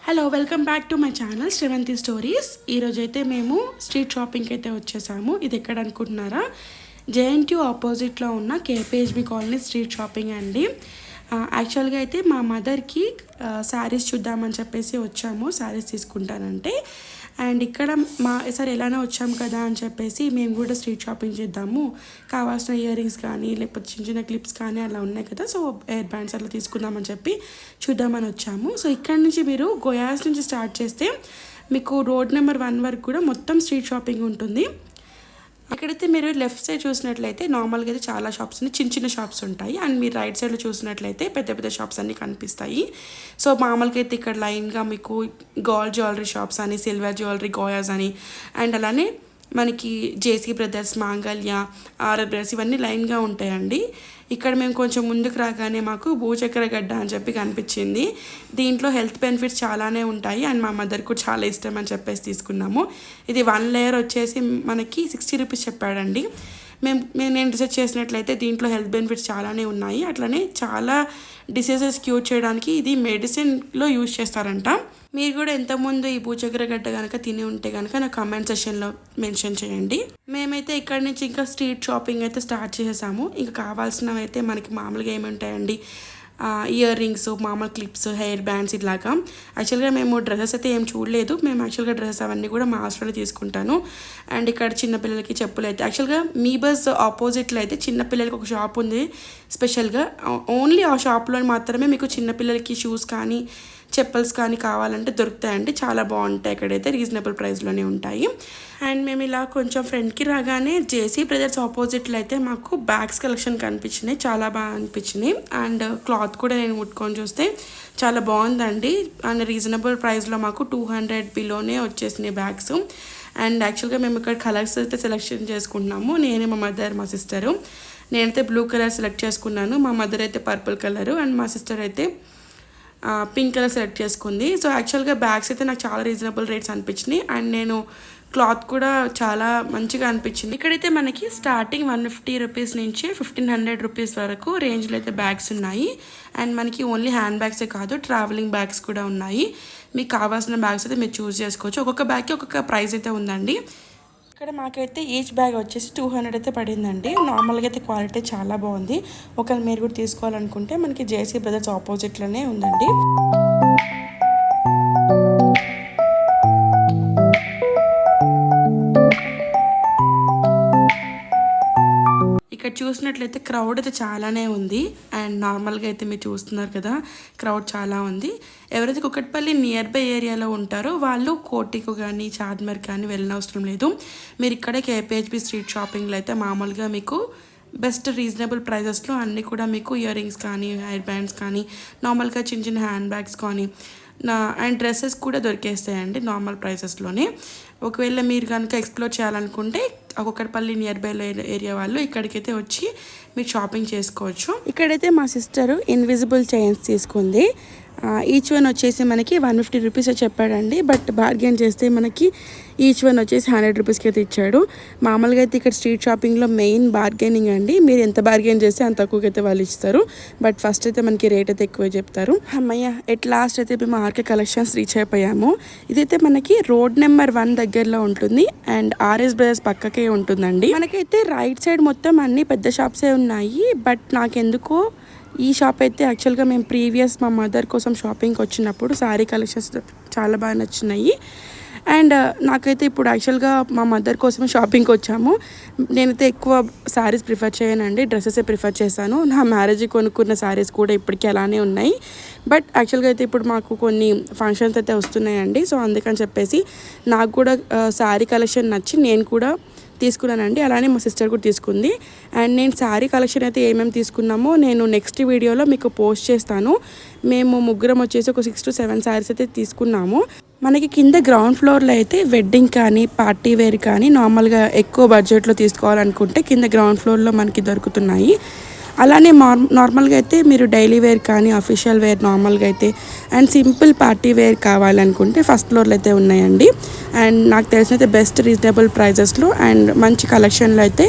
Hello welcome back to my channel Srivanthi stories. ఈరోజైతే మేము street షాపింగ్కి అయితే వచ్చేసాము. ఇది ఎక్కడ అనుకుంటున్నారా? జేఎన్టీయూ ఆపోజిట్లో ఉన్న కేపీహెచ్బి కాలనీ స్ట్రీట్ షాపింగ్ అండి. యాక్చువల్గా అయితే మా మదర్కి శారీస్ చూద్దామని చెప్పేసి వచ్చాము, శారీస్ తీసుకుంటానంటే. అండ్ ఇక్కడ ఈసారి ఎలానో వచ్చాము కదా అని చెప్పేసి మేము కూడా స్ట్రీట్ షాపింగ్ చేద్దాము, కావాల్సిన ఇయర్ రింగ్స్ కానీ లేకపోతే చిన్న చిన్న క్లిప్స్ కానీ అలా ఉన్నాయి కదా, సో హెయిర్ బ్యాండ్స్ అట్లా తీసుకుందామని చెప్పి చూద్దామని వచ్చాము. సో ఇక్కడ నుంచి మీరు గోయాస్ నుంచి స్టార్ట్ చేస్తే మీకు రోడ్ నెంబర్ 1 వరకు కూడా మొత్తం స్ట్రీట్ షాపింగ్ ఉంటుంది. ఇక్కడైతే మీరు లెఫ్ట్ సైడ్ చూసినట్లయితే నార్మల్గా అయితే చాలా షాప్స్ ఉన్నాయి, చిన్న చిన్న షాప్స్ ఉంటాయి. అండ్ మీరు రైట్ సైడ్లో చూసినట్లయితే పెద్ద పెద్ద షాప్స్ అన్నీ కనిపిస్తాయి. సో మామూలుగా అయితే ఇక్కడ లైన్గా మీకు గోల్డ్ జ్యువెలరీ షాప్స్ అని, సిల్వర్ జ్యువెలరీ, గోయాస్ అని, అండ్ అలానే మనకి జేసీ బ్రదర్స్, మాంగళ్య, ఆర్ఆర్ బ్రదర్స్ ఇవన్నీ లైన్గా ఉంటాయండి. ఇక్కడ మేము కొంచెం ముందుకు రాగానే మాకు భూచక్ర గడ్డ అని చెప్పి కనిపించింది. దీంట్లో హెల్త్ బెనిఫిట్స్ చాలానే ఉంటాయి అండ్ మా మదర్కు చాలా ఇష్టం అని చెప్పేసి తీసుకున్నాము. ఇది 1 లేయర్ వచ్చేసి మనకి 60 రూపీస్ చెప్పాడండి. నేను రీసెర్చ్ చేసినట్లయితే దీంట్లో హెల్త్ బెనిఫిట్స్ చాలానే ఉన్నాయి. అట్లనే చాలా డిసీజెస్ క్యూర్ చేయడానికి ఇది మెడిసిన్లో యూజ్ చేస్తారంట. మీరు కూడా ఎంతమంది ఈ భూచక్ర గడ్డ కనుక తిని ఉంటే కనుక నా కామెంట్ సెక్షన్లో మెన్షన్ చేయండి. మేమైతే ఇక్కడ నుంచి ఇంకా స్ట్రీట్ షాపింగ్ అయితే స్టార్ట్ చేసేసాము. ఇంకా కావాల్సినవి అయితే మనకి మామూలుగా ఏముంటాయండి, ఇయర్ రింగ్స్, మామూలు క్లిప్స్, హెయిర్ బ్యాండ్స్ ఇలాగా. యాక్చువల్గా మేము డ్రెస్సెస్ అయితే ఏం చూడలేదు. మేము యాక్చువల్గా డ్రెస్సెస్ అవన్నీ కూడా మా హాస్టల్లో తీసుకుంటాను. అండ్ ఇక్కడ చిన్నపిల్లలకి చెప్పులు అయితే యాక్చువల్గా మీ బస్ ఆపోజిట్లో అయితే చిన్నపిల్లలకి ఒక షాప్ ఉంది స్పెషల్గా. ఓన్లీ ఆ షాప్లో మాత్రమే మీకు చిన్నపిల్లలకి షూస్ కానీ చెప్పల్స్ కానీ కావాలంటే దొరుకుతాయండి. చాలా బాగుంటాయి, ఇక్కడైతే రీజనబుల్ ప్రైస్లోనే ఉంటాయి. అండ్ మేము ఇలా కొంచెం ఫ్రంట్కి రాగానే జేసీ బ్రదర్స్ ఆపోజిట్లో అయితే మాకు బ్యాగ్స్ కలెక్షన్ కనిపించినాయి, చాలా బాగా అనిపించినాయి. అండ్ క్లాత్ కూడా నేను ముట్టుకొని చూస్తే చాలా బాగుందండి. అండ్ రీజనబుల్ ప్రైస్లో మాకు 200 బిలోనే వచ్చేసినాయి బ్యాగ్స్. అండ్ యాక్చువల్గా మేము ఇక్కడ కలర్స్ అయితే సెలెక్షన్ చేసుకుంటున్నాము. నేను, మా మదర్, మా సిస్టరు. నేనైతే బ్లూ కలర్ సెలెక్ట్ చేసుకున్నాను, మా మదర్ అయితే పర్పుల్ కలరు, అండ్ మా సిస్టర్ అయితే పింక్ కలర్ సెలెక్ట్ చేసుకుంది. సో యాక్చువల్గా బ్యాగ్స్ అయితే నాకు చాలా రీజనబుల్ రేట్స్ అనిపించినాయి. అండ్ నేను క్లాత్ కూడా చాలా మంచిగా అనిపించింది. ఇక్కడైతే మనకి స్టార్టింగ్ 150 రూపీస్ నుంచి 1500 రూపీస్ వరకు రేంజ్లో అయితే బ్యాగ్స్ ఉన్నాయి. అండ్ మనకి ఓన్లీ హ్యాండ్ బ్యాగ్సే కాదు, ట్రావెలింగ్ బ్యాగ్స్ కూడా ఉన్నాయి. మీకు కావాల్సిన బ్యాగ్స్ అయితే మీరు చూస్ చేసుకోవచ్చు. ఒక్కొక్క బ్యాగ్కి ఒక్కొక్క ప్రైస్ అయితే ఉందండి. ఇక్కడ మాకైతే ఈచ్ బ్యాగ్ వచ్చేసి 200 అయితే పడిందండి. నార్మల్గా అయితే క్వాలిటీ చాలా బాగుంది. ఒకవేళ మీరు కూడా తీసుకోవాలనుకుంటే మనకి జేసీ బ్రదర్స్ ఆపోజిట్లోనే ఉందండి. ఇక్కడ చూసినట్లయితే క్రౌడ్ అయితే చాలానే ఉంది. అండ్ నార్మల్గా అయితే మీరు చూస్తున్నారు కదా, క్రౌడ్ చాలా ఉంది. ఎవరైతే కుకట్పల్లి నియర్ బై ఏరియాలో ఉంటారో వాళ్ళు కోటికు కానీ చార్మినార్ కానీ వెళ్ళనవసరం లేదు. మీరు ఇక్కడే కేపీహెచ్బి స్ట్రీట్ షాపింగ్లో అయితే మామూలుగా మీకు బెస్ట్ రీజనబుల్ ప్రైజెస్లో అన్నీ కూడా మీకు ఇయర్ రింగ్స్ కానీ, హెయిర్ బ్యాండ్స్ కానీ, నార్మల్గా చిన్న చిన్న హ్యాండ్ బ్యాగ్స్ కానీ అండ్ డ్రెస్సెస్ కూడా దొరికేస్తాయండి నార్మల్ ప్రైసెస్లోనే. ఒకవేళ మీరు కనుక ఎక్స్ప్లోర్ చేయాలనుకుంటే కుకట్పల్లి నియర్ బై ఏరియా వాళ్ళు ఇక్కడికైతే వచ్చి మీరు షాపింగ్ చేసుకోవచ్చు. ఇక్కడైతే మా సిస్టరు ఇన్విజిబుల్ చైన్స్ తీసుకుంది. ఈచ్ వన్ వచ్చేసి మనకి 150 రూపీస్ చెప్పాడండి. బట్ బార్గెన్ చేస్తే మనకి ఈచ్ వన్ వచ్చేసి 100 రూపీస్కి అయితే ఇచ్చాడు. మామూలుగా అయితే ఇక్కడ స్ట్రీట్ షాపింగ్లో మెయిన్ బార్గెనింగ్ అండి. మీరు ఎంత బార్గెన్ చేస్తే అంత తక్కువకి అయితే వాళ్ళు ఇస్తారు. బట్ ఫస్ట్ అయితే మనకి రేట్ అయితే ఎక్కువ చెప్తారు. అమ్మయ్య, ఎట్ లాస్ట్ అయితే మేము ఆర్కే కలెక్షన్స్ రీచ్ అయిపోయాము. ఇదైతే మనకి రోడ్ నెంబర్ 1 దగ్గరలో ఉంటుంది అండ్ ఆర్ఎస్ బ్రదర్స్ పక్కకే ఉంటుందండి. మనకైతే రైట్ సైడ్ మొత్తం అన్ని పెద్ద షాప్సే ఉన్నాయి. బట్ నాకెందుకో ఈ షాప్ అయితే యాక్చువల్గా మేము ప్రీవియస్ మా మదర్ కోసం షాపింగ్కి వచ్చినప్పుడు శారీ కలెక్షన్స్ చాలా బాగా నచ్చినాయి. అండ్ నాకైతే ఇప్పుడు యాక్చువల్గా మా మదర్ కోసమే షాపింగ్కి వచ్చాము. నేనైతే ఎక్కువ శారీస్ ప్రిఫర్ చేయనండి, డ్రెస్సెసే ప్రిఫర్ చేశాను. నా మ్యారేజ్కి కొనుక్కున్న శారీస్ కూడా ఇప్పటికీ అలానే ఉన్నాయి. బట్ యాక్చువల్గా అయితే ఇప్పుడు మాకు కొన్ని ఫంక్షన్స్ అయితే వస్తున్నాయండి. సో అందుకని చెప్పేసి నాకు కూడా శారీ కలెక్షన్ నచ్చి నేను కూడా తీసుకున్నానండి. అలానే మా సిస్టర్ కూడా తీసుకుంది. అండ్ నేను శారీ కలెక్షన్ అయితే ఏమేమి తీసుకున్నామో నేను నెక్స్ట్ వీడియోలో మీకు పోస్ట్ చేస్తాను. మేము ముగ్గురం వచ్చేసి ఒక 6 to 7 శారీస్ అయితే తీసుకున్నాము. మనకి కింద గ్రౌండ్ ఫ్లోర్లో అయితే వెడ్డింగ్ కానీ, పార్టీ వేర్ కానీ, నార్మల్గా ఎక్కువ బడ్జెట్లో తీసుకోవాలనుకుంటే కింద గ్రౌండ్ ఫ్లోర్లో మనకి దొరుకుతున్నాయి. అలానే నార్మల్గా అయితే మీరు డైలీ వేర్ కానీ, అఫీషియల్ వేర్ నార్మల్గా అయితే అండ్ సింపుల్ పార్టీ వేర్ కావాలనుకుంటే ఫస్ట్ ఫ్లోర్లో అయితే ఉన్నాయండి. అండ్ నాకు తెలిసినైతే బెస్ట్ రీజనబుల్ ప్రైజెస్లో అండ్ మంచి కలెక్షన్లో అయితే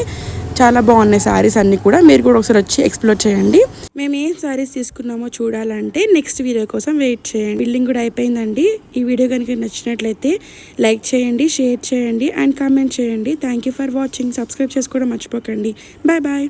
చాలా బాగున్నాయి శారీస్ అన్నీ కూడా. మీరు కూడా ఒకసారి వచ్చి ఎక్స్ప్లోర్ చేయండి. మేము ఏం శారీస్ తీసుకున్నామో చూడాలంటే నెక్స్ట్ వీడియో కోసం వెయిట్ చేయండి. బిల్లింగ్ కూడా అయిపోయిందండి. ఈ వీడియో కనుక నచ్చినట్లయితే లైక్ చేయండి, షేర్ చేయండి అండ్ కామెంట్ చేయండి. Thank you for watching. Subscribe చేసుకోవడం మర్చిపోకండి. Bye bye.